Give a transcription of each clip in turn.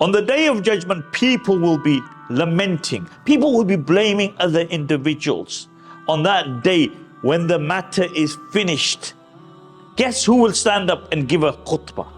On the day of judgment, people will be lamenting. People will be blaming other individuals. On that day, when the matter is finished, guess who will stand up and give a khutbah?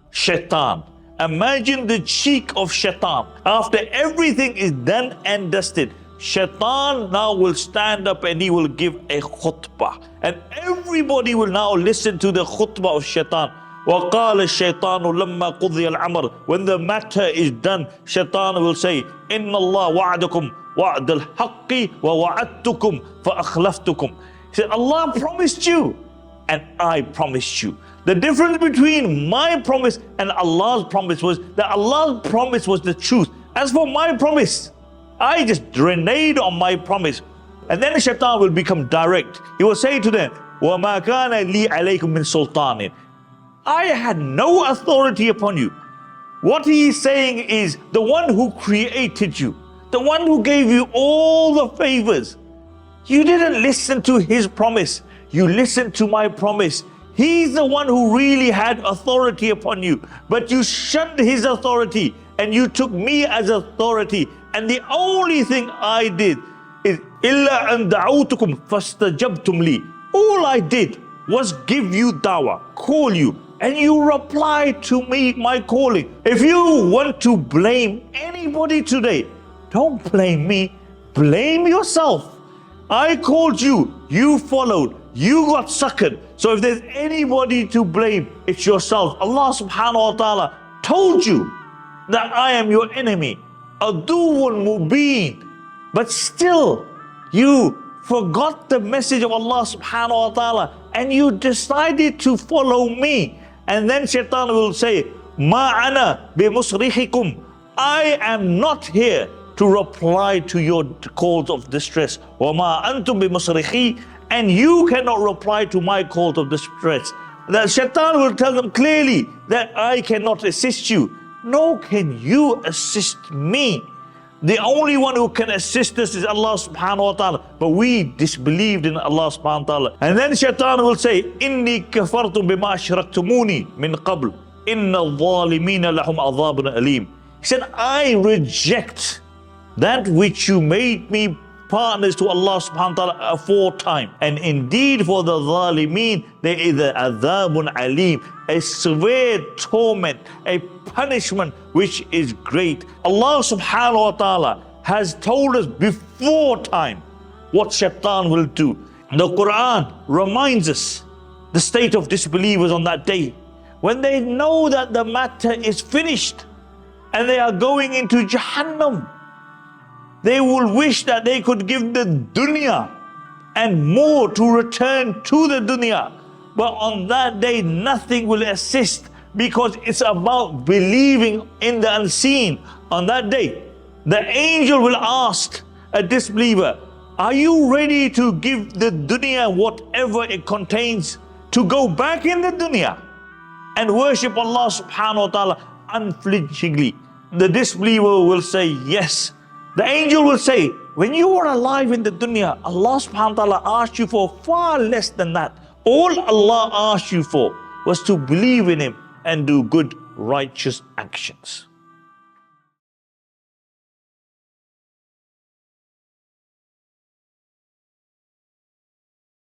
Shaitan. Imagine the cheek of Shaitan. After everything is done and dusted, Shaitan now will stand up and he will give a khutbah. And everybody will now listen to the khutbah of Shaitan. وَقَالَ الشَّيْطَانُ لَمَّا قُضِيَ الْأَمْرُ. When the matter is done, Shaitan will say, إِنَّ اللَّهَ وَعَدَكُمْ وَعْدَ الْحَقِّ وَوَعَدْتُكُمْ فَأَخْلَفْتُكُمْ. He said, Allah promised you and I promised you. The difference between my promise and Allah's promise was that Allah's promise was the truth. As for my promise, I just reneged on my promise. And then the Shaitan will become direct. He will say to them, وَمَا كَانَ لِي عَلَيْكُمْ مِنْ سُلْطَانٍ. I had no authority upon you. What he is saying is, the one who created you, the one who gave you all the favors, you didn't listen to his promise. You listened to my promise. He's the one who really had authority upon you. But you shunned his authority and you took me as authority. And the only thing I did is إِلَّا أَن دَعَوْتُكُمْ فَاسْتَجَبْتُمْ لِي. All I did was give you dawah, call you, and you reply to me, my calling. If you want to blame anybody today, don't blame me, blame yourself. I called you, you followed, you got suckered. So if there's anybody to blame, it's yourself. Allah subhanahu wa ta'ala told you that I am your enemy, aduwwun mubin. But still, you forgot the message of Allah subhanahu wa ta'ala and you decided to follow me. And then Shaitan will say, Ma ana bimusrihikum. I am not here to reply to your calls of distress. Wa ma antum bimusrihi. And you cannot reply to my calls of distress. That Shaitan will tell them clearly that I cannot assist you. Nor can you assist me. The only one who can assist us is Allah subhanahu wa ta'ala. But we disbelieved in Allah subhanahu wa ta'ala. And then Shaitan will say, Inni kafartu bima ashraktumuni min qabl. Inna al-zalimina lahum adhabun alim. He said, I reject that which you made me partners to Allah subhanahu wa ta'ala aforetime. And indeed for the zalimeen, there is a adhabun alim, a severe torment, a punishment which is great. Allah subhanahu wa ta'ala has told us before time what Shaitan will do. The Quran reminds us the state of disbelievers on that day, when they know that the matter is finished and they are going into Jahannam. They will wish that they could give the dunya and more to return to the dunya. But on that day, nothing will assist, because it's about believing in the unseen. On that day, the angel will ask a disbeliever, are you ready to give the dunya whatever it contains, to go back in the dunya and worship Allah subhanahu wa ta'ala unflinchingly? The disbeliever will say yes. The angel will say, when you were alive in the dunya, Allah subhanahu wa ta'ala asked you for far less than that. All Allah asked you for was to believe in Him and do good, righteous actions.